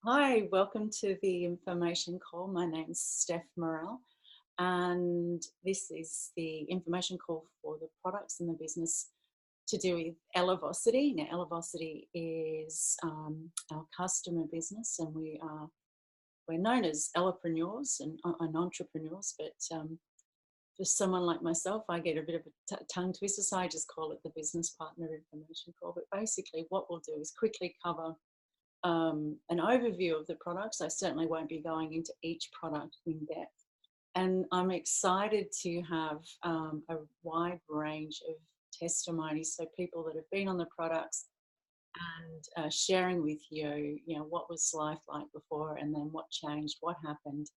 Hi, welcome to the information call. My name's Steph Morel, and this is the information call for the products and the business to do with Elevacity. Now, Elevacity is our customer business, and we're known as Ellepreneurs and entrepreneurs. But for someone like myself, I get a bit of a tongue twister, so I just call it the business partner information call. But basically, what we'll do is quickly cover an overview of the products. I certainly won't be going into each product in depth. And I'm excited to have a wide range of testimonies, so people that have been on the products and sharing with you, what was life like before and then what changed, what happened,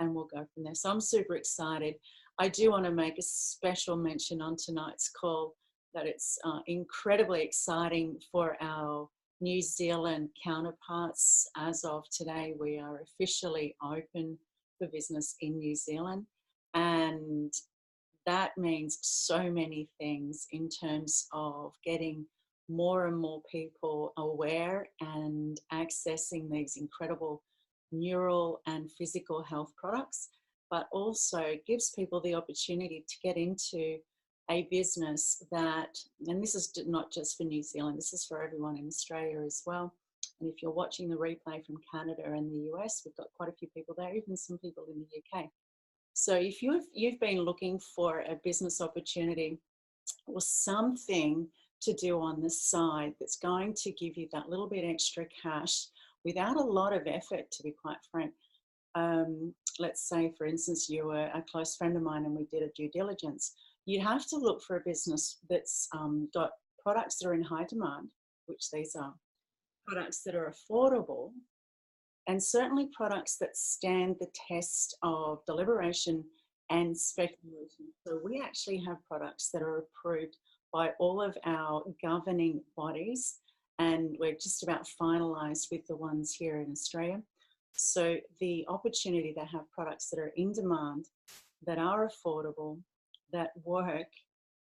and we'll go from there. So I'm super excited. I do want to make a special mention on tonight's call that it's incredibly exciting for our New Zealand counterparts. As of today, we are officially open for business in New Zealand, and that means so many things in terms of getting more and more people aware and accessing these incredible neural and physical health products, but also gives people the opportunity to get into a business that, and this is not just for New Zealand, this is for everyone in Australia as well. And if you're watching the replay from Canada and the US, we've got quite a few people there, even some people in the UK. So if you've been looking for a business opportunity or something to do on the side that's going to give you that little bit extra cash without a lot of effort, to be quite frank. Let's say, for instance, you were a close friend of mine and we did a due diligence. You have to look for a business that's got products that are in high demand, which these are, products that are affordable, and certainly products that stand the test of deliberation and speculation. So we actually have products that are approved by all of our governing bodies, and we're just about finalised with the ones here in Australia. So the opportunity to have products that are in demand, that are affordable, that work,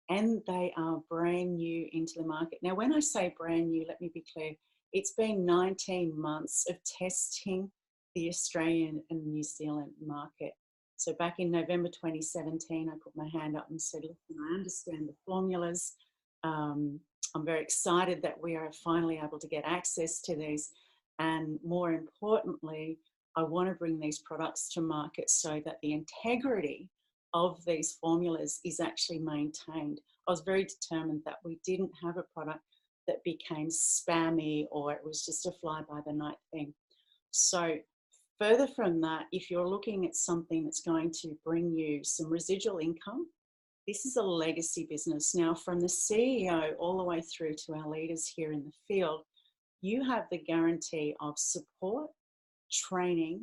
and they are brand new into the market. Now, when I say brand new, let me be clear, it's been 19 months of testing the Australian and New Zealand market. So back in November 2017, I put my hand up and said, listen, I understand the formulas. I'm very excited that we are finally able to get access to these. And more importantly, I want to bring these products to market so that the integrity of these formulas is actually maintained. I was very determined that we didn't have a product that became spammy or it was just a fly-by-the-night thing. So further from that, if you're looking at something that's going to bring you some residual income, this is a legacy business. Now, from the CEO all the way through to our leaders here in the field, you have the guarantee of support, training,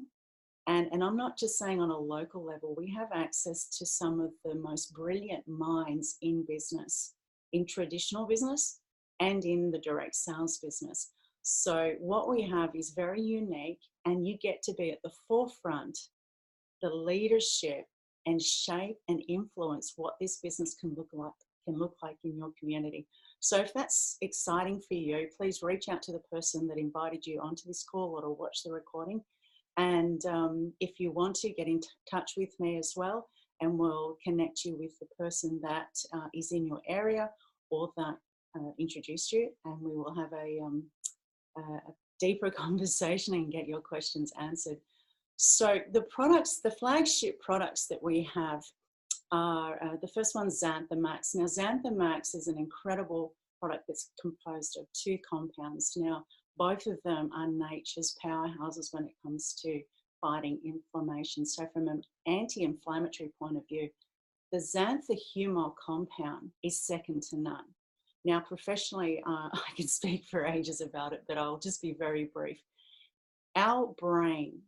and I'm not just saying on a local level, we have access to some of the most brilliant minds in business, in traditional business and in the direct sales business. So what we have is very unique, and you get to be at the forefront, the leadership, and shape and influence what this business can look like in your community. So if that's exciting for you, please reach out to the person that invited you onto this call or to watch the recording. And if you want to, get in touch with me as well, and we'll connect you with the person that is in your area or that introduced you, and we will have a deeper conversation and get your questions answered. So the products, the flagship products that we have are, the first one's Xantha Max. Now, Xantha Max is an incredible product that's composed of 2 compounds. Now, both of them are nature's powerhouses when it comes to fighting inflammation. So from an anti-inflammatory point of view, the Xantha Humol compound is second to none. Now, professionally, I can speak for ages about it, but I'll just be very brief. Our brain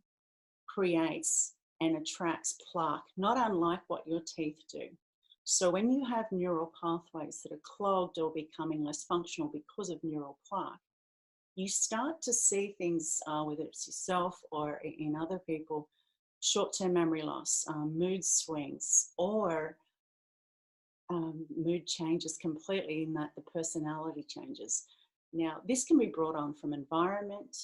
creates and attracts plaque, not unlike what your teeth do. So when you have neural pathways that are clogged or becoming less functional because of neural plaque, you start to see things, whether it's yourself or in other people, short-term memory loss, mood swings, or mood changes completely, in that the personality changes. Now, this can be brought on from environment,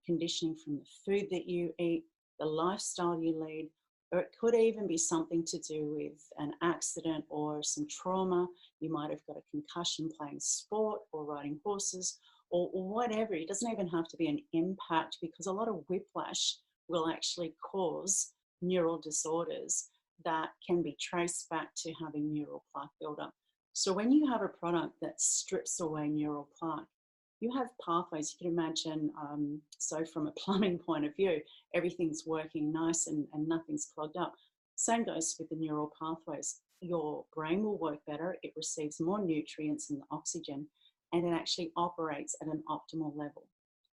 conditioning from the food that you eat, the lifestyle you lead, or it could even be something to do with an accident or some trauma. You might have got a concussion playing sport or riding horses or whatever. It doesn't even have to be an impact, because a lot of whiplash will actually cause neural disorders that can be traced back to having neural plaque buildup. So when you have a product that strips away neural plaque, you have pathways. You can imagine, so from a plumbing point of view, everything's working nice and nothing's clogged up. Same goes with the neural pathways. Your brain will work better, it receives more nutrients and oxygen, and it actually operates at an optimal level.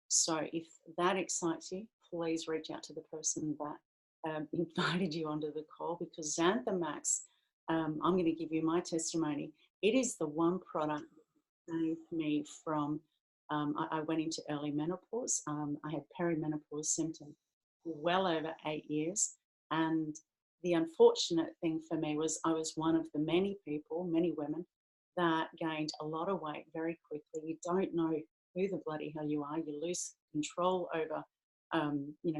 So if that excites you, please reach out to the person that invited you onto the call, because Xanthamax, I'm going to give you my testimony. It is the one product that saved me from, I went into early menopause. I had perimenopause symptoms for well over 8 years. And the unfortunate thing for me was I was one of the many people, many women, that gained a lot of weight very quickly. You don't know who the bloody hell you are. You lose control over,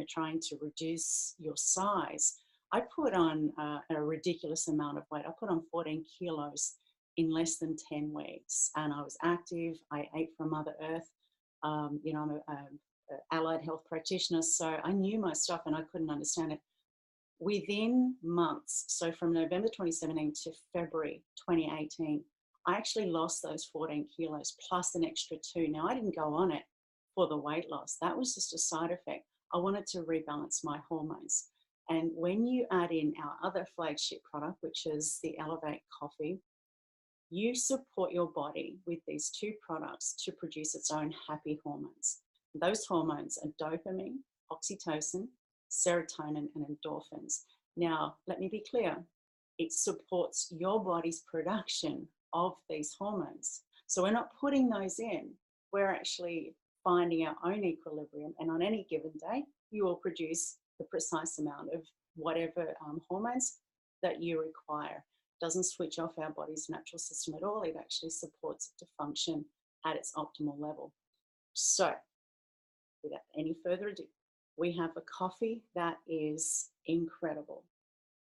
trying to reduce your size. I put on a ridiculous amount of weight. I put on 14 kilos in less than 10 weeks. And I was active. I ate from Mother Earth. I'm an allied health practitioner, so I knew my stuff and I couldn't understand it. Within months, so from November 2017 to February 2018, I actually lost those 14 kilos plus an extra 2. Now, I didn't go on it for the weight loss. That was just a side effect. I wanted to rebalance my hormones. And when you add in our other flagship product, which is the Elevate Coffee, you support your body with these 2 products to produce its own happy hormones. Those hormones are dopamine, oxytocin, serotonin, and endorphins. Now, let me be clear. It supports your body's production of these hormones. So we're not putting those in. We're actually finding our own equilibrium. And on any given day, you will produce the precise amount of whatever hormones that you require. Doesn't switch off our body's natural system at all. It actually supports it to function at its optimal level. So without any further ado, we have a coffee that is incredible.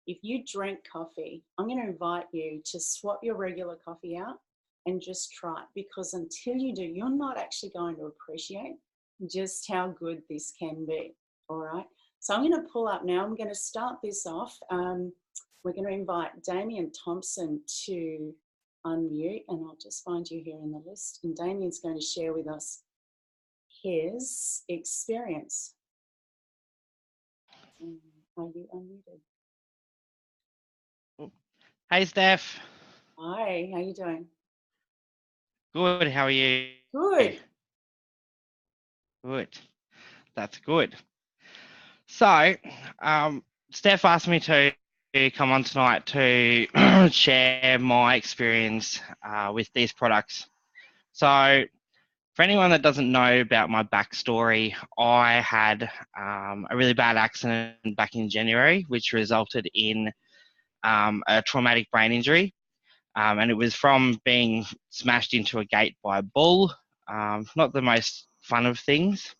If you drink coffee, I'm going to invite you to swap your regular coffee out and just try it, because until you do, you're not actually going to appreciate just how good this can be. All right. So I'm going to pull up now. I'm going to start this off. We're going to invite Damien Thompson to unmute, and I'll just find you here in the list. And Damien's going to share with us his experience. Are you unmuted? Hey, Steph. Hi, how are you doing? Good. How are you? Good. Good. That's good. So, Steph asked me to come on tonight to share my experience with these products. So, for anyone that doesn't know about my backstory, I had a really bad accident back in January, which resulted in a traumatic brain injury. And it was from being smashed into a gate by a bull. Not the most fun of things.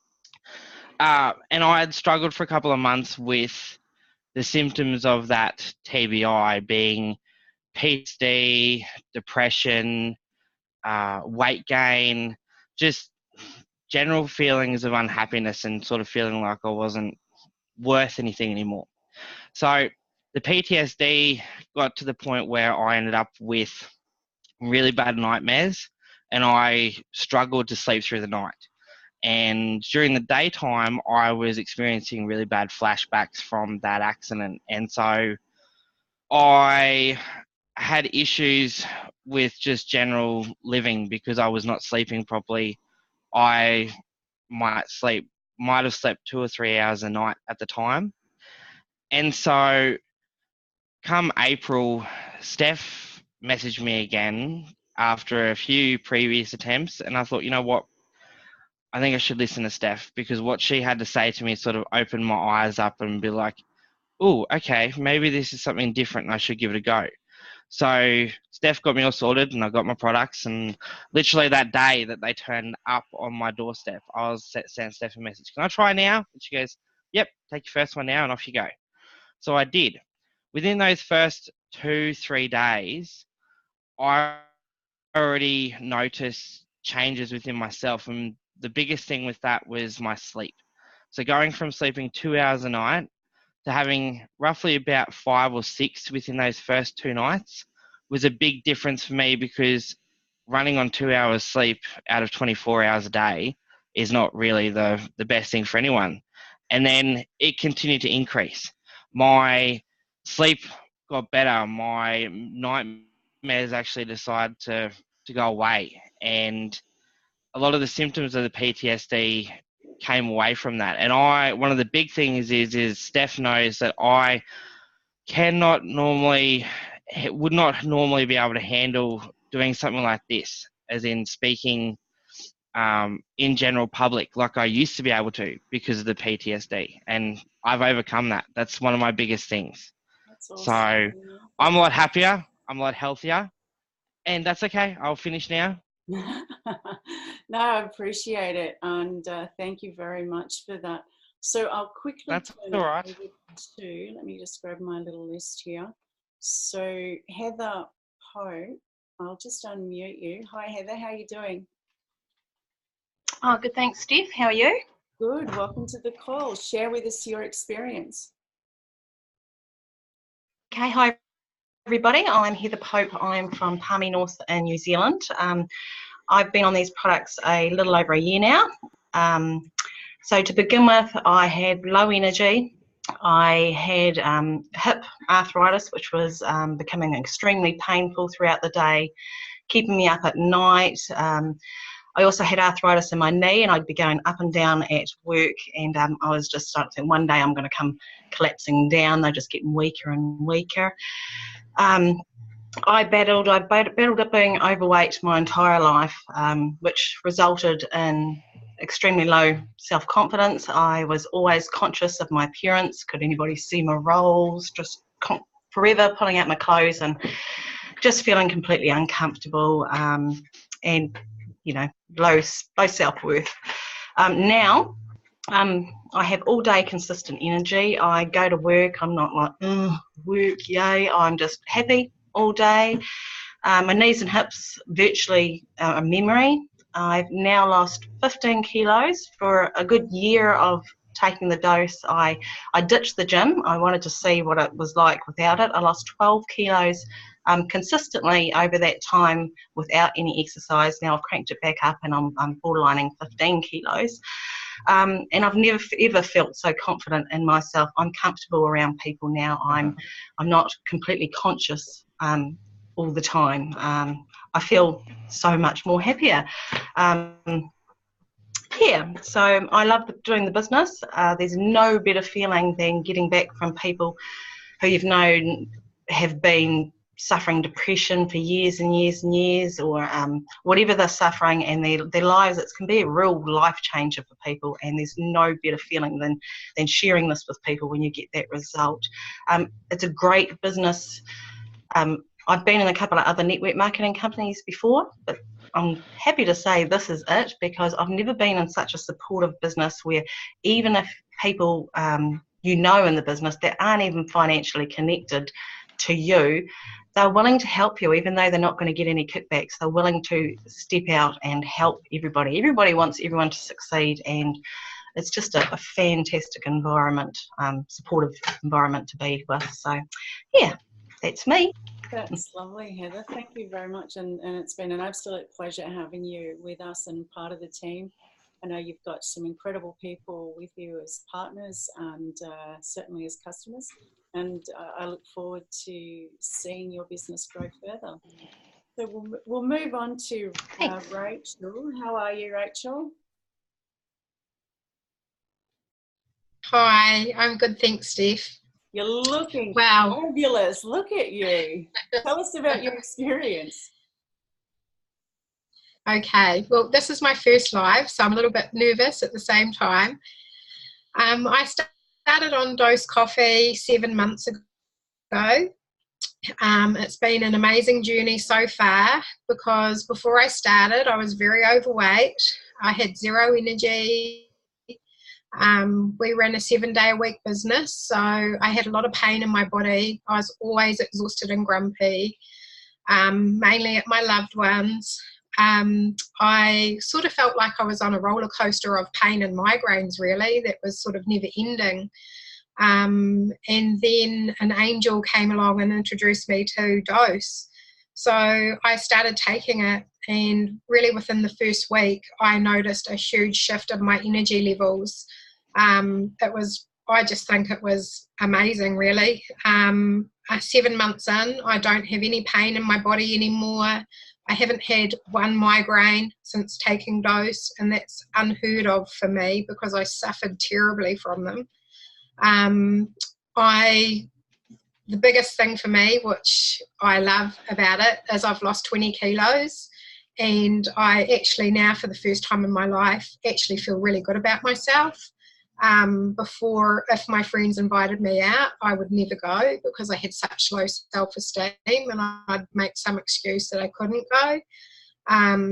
And I had struggled for a couple of months with the symptoms of that TBI being PTSD, depression, weight gain, just general feelings of unhappiness and sort of feeling like I wasn't worth anything anymore. So the PTSD got to the point where I ended up with really bad nightmares, and I struggled to sleep through the night. And during the daytime, I was experiencing really bad flashbacks from that accident. And so I had issues with just general living because I was not sleeping properly. I might have slept 2 or 3 hours a night at the time. And so come April, Steph messaged me again after a few previous attempts, and I thought, you know what, I think I should listen to Steph, because what she had to say to me sort of opened my eyes up and be like, oh, okay, maybe this is something different and I should give it a go. So Steph got me all sorted and I got my products, and literally that day that they turned up on my doorstep, I was sending Steph a message. Can I try now? And she goes, yep, take your first one now, and off you go. So I did. Within those first 2-3 days, I already noticed changes within myself, and the biggest thing with that was my sleep. So going from sleeping 2 hours a night to having roughly about 5 or 6 within those first 2 nights was a big difference for me, because running on 2 hours sleep out of 24 hours a day is not really the best thing for anyone. And then it continued to increase. My sleep got better. My nightmares actually decided to go away. And a lot of the symptoms of the PTSD came away from that. And one of the big things is Steph knows that I would not normally be able to handle doing something like this, as in speaking in general public like I used to be able to, because of the PTSD. And I've overcome that. That's one of my biggest things. That's awesome. So I'm a lot happier. I'm a lot healthier. And that's okay. I'll finish now. No, I appreciate it, and thank you very much for that. So I'll quickly That's turn all it right. over to, let me just grab my little list here. So Heather Pope, I'll just unmute you. Hi Heather, how are you doing? Oh, good, thanks, Steph. How are you? Good, welcome to the call. Share with us your experience. Okay, hi everybody. I'm Heather Pope. I'm from Palmy North in New Zealand. I've been on these products a little over a year now. So to begin with, I had low energy. I had hip arthritis, which was becoming extremely painful throughout the day, keeping me up at night. I also had arthritis in my knee, and I'd be going up and down at work, and I was just starting to think one day I'm going to come collapsing down. They're just getting weaker and weaker. I battled up being overweight my entire life, which resulted in extremely low self-confidence. I was always conscious of my appearance. Could anybody see my rolls? Just forever pulling out my clothes and just feeling completely uncomfortable, and low self-worth. Now I have all day consistent energy. I go to work, I'm not like, work, yay. I'm just happy all day. My knees and hips virtually a memory. I've now lost 15 kilos for a good year of taking the dose. I ditched the gym. I wanted to see what it was like without it. I lost 12 kilos consistently over that time without any exercise. Now I've cranked it back up, and I'm borderlining 15 kilos. And I've never ever felt so confident in myself. I'm comfortable around people now. I'm not completely conscious all the time. I feel so much more happier. So I love doing the business. There's no better feeling than getting back from people who you've known have been suffering depression for years and years and years, or whatever they're suffering, and their lives, it can be a real life changer for people, and there's no better feeling than sharing this with people when you get that result. It's a great business. I've been in a couple of other network marketing companies before, but I'm happy to say this is it, because I've never been in such a supportive business where even if people in the business that aren't even financially connected to you, they're willing to help you, even though they're not going to get any kickbacks. They're willing to step out and help everybody. Everybody wants everyone to succeed, and it's just a fantastic environment, supportive environment to be with. So, yeah, that's me. That's lovely, Heather. Thank you very much. And it's been an absolute pleasure having you with us and part of the team. I know you've got some incredible people with you as partners and certainly as customers. And I look forward to seeing your business grow further. So we'll move on to Rachel. How are you, Rachel? Hi, I'm good, thanks, Steph. You're looking Wow. fabulous. Look at you. Tell us about your experience. Okay, well, this is my first live, so I'm a little bit nervous at the same time. I started on Dose Coffee 7 months ago. It's been an amazing journey so far, because before I started, I was very overweight. I had zero energy. We ran a 7-day-a-week business, so I had a lot of pain in my body. I was always exhausted and grumpy, mainly at my loved ones. I sort of felt like I was on a roller coaster of pain and migraines, really, that was sort of never ending. And then an angel came along and introduced me to dose. So I started taking it, and really within the first week, I noticed a huge shift in my energy levels. I just think it was amazing, really. 7 months in, I don't have any pain in my body anymore. I haven't had one migraine since taking dose, and that's unheard of for me because I suffered terribly from them. The biggest thing for me, which I love about it, is I've lost 20 kilos, and I actually now, for the first time in my life, actually feel really good about myself. Before, if my friends invited me out, I would never go because I had such low self-esteem, and I'd make some excuse that I couldn't go.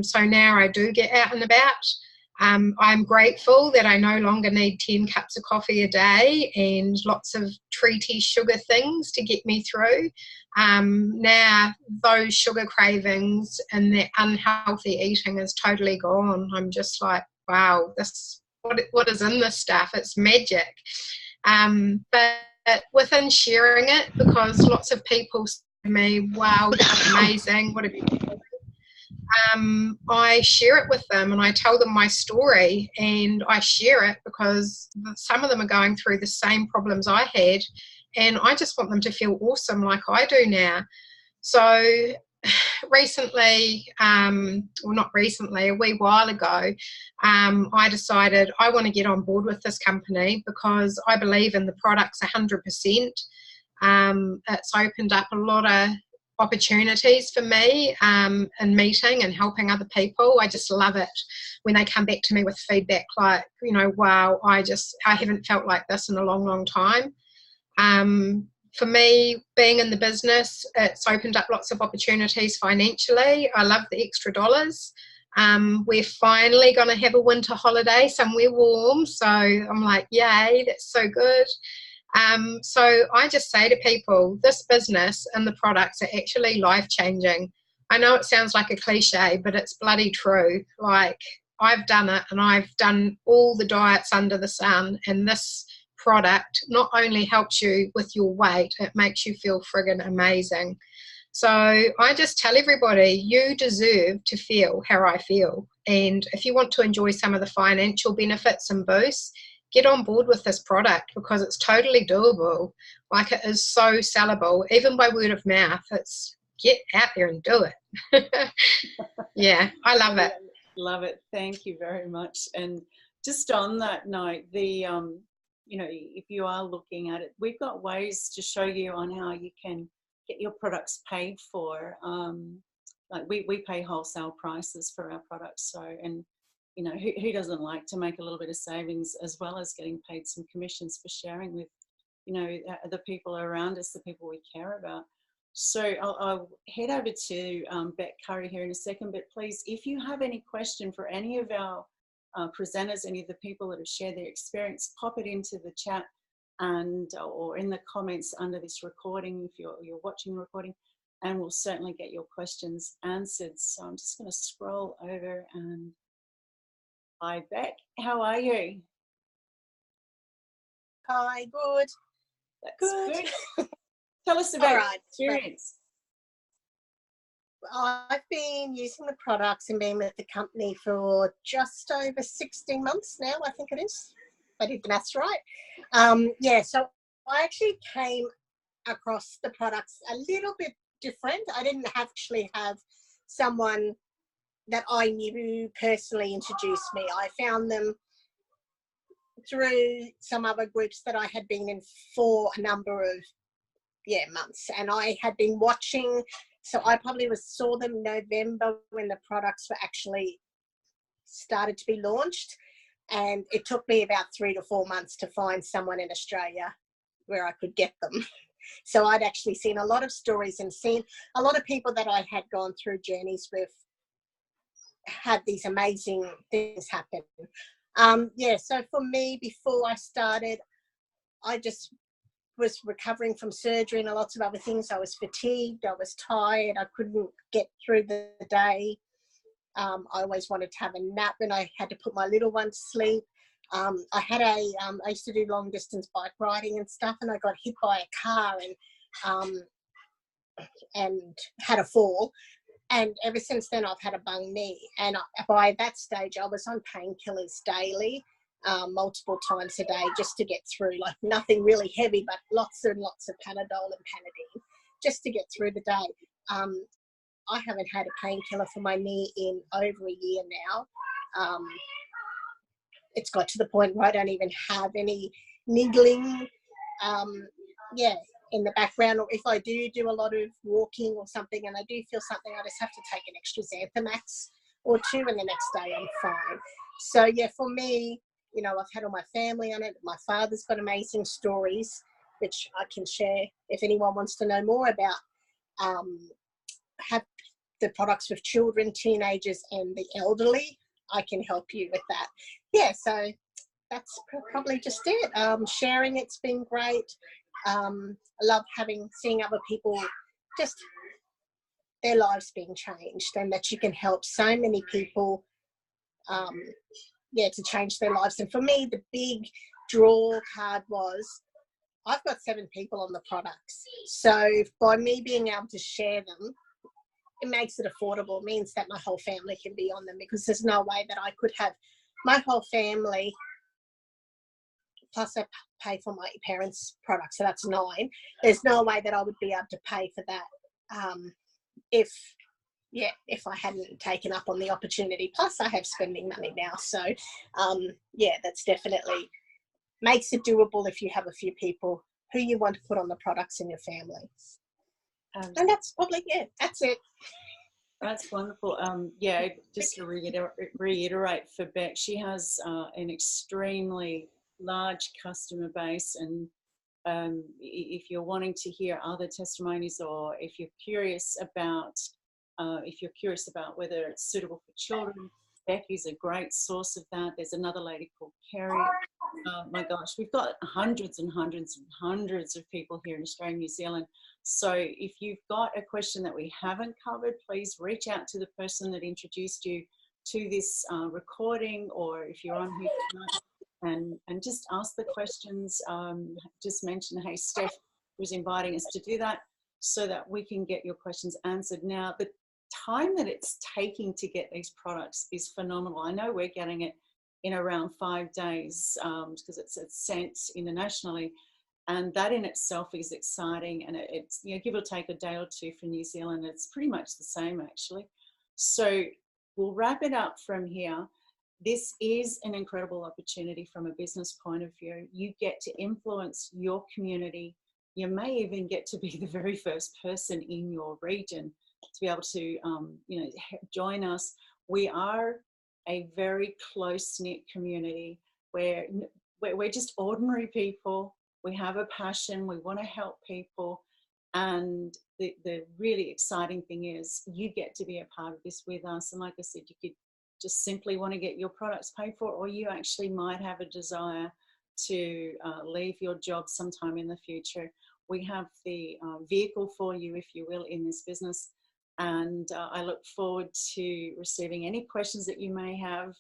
So now I do get out and about. I'm grateful that I no longer need 10 cups of coffee a day and lots of treaty sugar things to get me through. Now those sugar cravings and that unhealthy eating is totally gone. I'm just like, wow, what is in this stuff? It's magic. But within sharing it, because lots of people say to me, wow, that's amazing, what have you done? I share it with them, and I tell them my story, and I share it because some of them are going through the same problems I had, and I just want them to feel awesome like I do now. So recently, well, not recently, a wee while ago, I decided I want to get on board with this company because I believe in the products 100%. It's opened up a lot of opportunities for me in meeting and helping other people. I just love it when they come back to me with feedback like, you know, wow, I haven't felt like this in a long, long time. For me, being in the business, it's opened up lots of opportunities financially. I love the extra dollars. We're finally going to have a winter holiday somewhere warm, so I'm like, yay, that's so good. So I just say to people, this business and the products are actually life-changing. I know it sounds like a cliche, but it's bloody true. Like, I've done it, and I've done all the diets under the sun, and this product not only helps you with your weight, it makes you feel friggin' amazing. So I just tell everybody, you deserve to feel how I feel. And if you want to enjoy some of the financial benefits and boosts, get on board with this product because it's totally doable. Like, it is so sellable, even by word of mouth. It's get out there and do it. Yeah, I love it. Love it. Thank you very much. And just on that note, you know, if you are looking at it, we've got ways to show you on how you can get your products paid for. Like we pay wholesale prices for our products. So, and you know, who doesn't like to make a little bit of savings as well as getting paid some commissions for sharing with, you know, the people around us, the people we care about. So I'll head over to Beck Curry here in a second, but please, if you have any question for any of our presenters, any of the people that have shared their experience, pop it into the chat and or in the comments under this recording if you're watching the recording, and we'll certainly get your questions answered. So I'm just going to scroll over and hi Beck, how are you? Hi, good. That's good. Tell us about your experience. I've been using the products and been with the company for just over 16 months now, I think it is. I did the maths right. Yeah, so I actually came across the products a little bit different. I didn't actually have someone that I knew personally introduce me. I found them through some other groups that I had been in for a number of months, and I had been watching. So I probably saw them November when the products were actually started to be launched, and it took me about 3 to 4 months to find someone in Australia where I could get them. So I'd actually seen a lot of stories and seen a lot of people that I had gone through journeys with had these amazing things happen. So for me, before I started, I just was recovering from surgery and lots of other things. I was fatigued, I was tired, I couldn't get through the day. I always wanted to have a nap, and I had to put my little one to sleep. I used to do long distance bike riding and stuff, and I got hit by a car and had a fall. And ever since then, I've had a bung knee. And by that stage, I was on painkillers daily, multiple times a day, just to get through. Like nothing really heavy, but lots and lots of Panadol and Panadine, just to get through the day. I haven't had a painkiller for my knee in over a year now. It's got to the point where I don't even have any niggling, in the background. Or if I do a lot of walking or something and I do feel something, I just have to take an extra Xanthamax or two, and the next day I'm fine. So yeah, for me, you know, I've had all my family on it. My father's got amazing stories, which I can share if anyone wants to know more about. Have the products with children, teenagers, and the elderly. I can help you with that. Yeah, so that's probably just it. Sharing, it's been great. I love seeing other people, just their lives being changed, and that you can help so many people, to change their lives. And for me, the big draw card was I've got 7 people on the products. So by me being able to share them, it makes it affordable. It means that my whole family can be on them, because there's no way that I could have my whole family, plus I pay for my parents' products, so that's 9. There's no way that I would be able to pay for that if I hadn't taken up on the opportunity. Plus I have spending money now. So that's definitely makes it doable if you have a few people who you want to put on the products in your family. And that's probably, that's it. That's wonderful. Just to reiterate for Beck, she has an extremely large customer base, and if you're wanting to hear other testimonies, or if you're curious about whether it's suitable for children, Beck is a great source of that. There's another lady called Kerry. My gosh, we've got hundreds and hundreds and hundreds of people here in Australia and New Zealand. So if you've got a question that we haven't covered, please reach out to the person that introduced you to this recording, or if you're on here tonight, and just ask the questions. Just mention, hey, Steph was inviting us to do that, so that we can get your questions answered. Now, the time that it's taking to get these products is phenomenal. I know we're getting it in around 5 days, because it's sent internationally. And that in itself is exciting, and it's, give or take a day or two for New Zealand. It's pretty much the same, actually. So we'll wrap it up from here. This is an incredible opportunity from a business point of view. You get to influence your community. You may even get to be the very first person in your region to be able to, join us. We are a very close-knit community where we're just ordinary people. We have a passion, we want to help people, and the really exciting thing is you get to be a part of this with us. And like I said, you could just simply want to get your products paid for, or you actually might have a desire to leave your job sometime in the future. We have the vehicle for you, if you will, in this business. And I look forward to receiving any questions that you may have,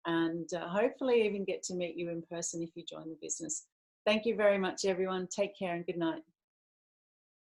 and hopefully even get to meet you in person if you join the business. Thank you very much, everyone. Take care and good night.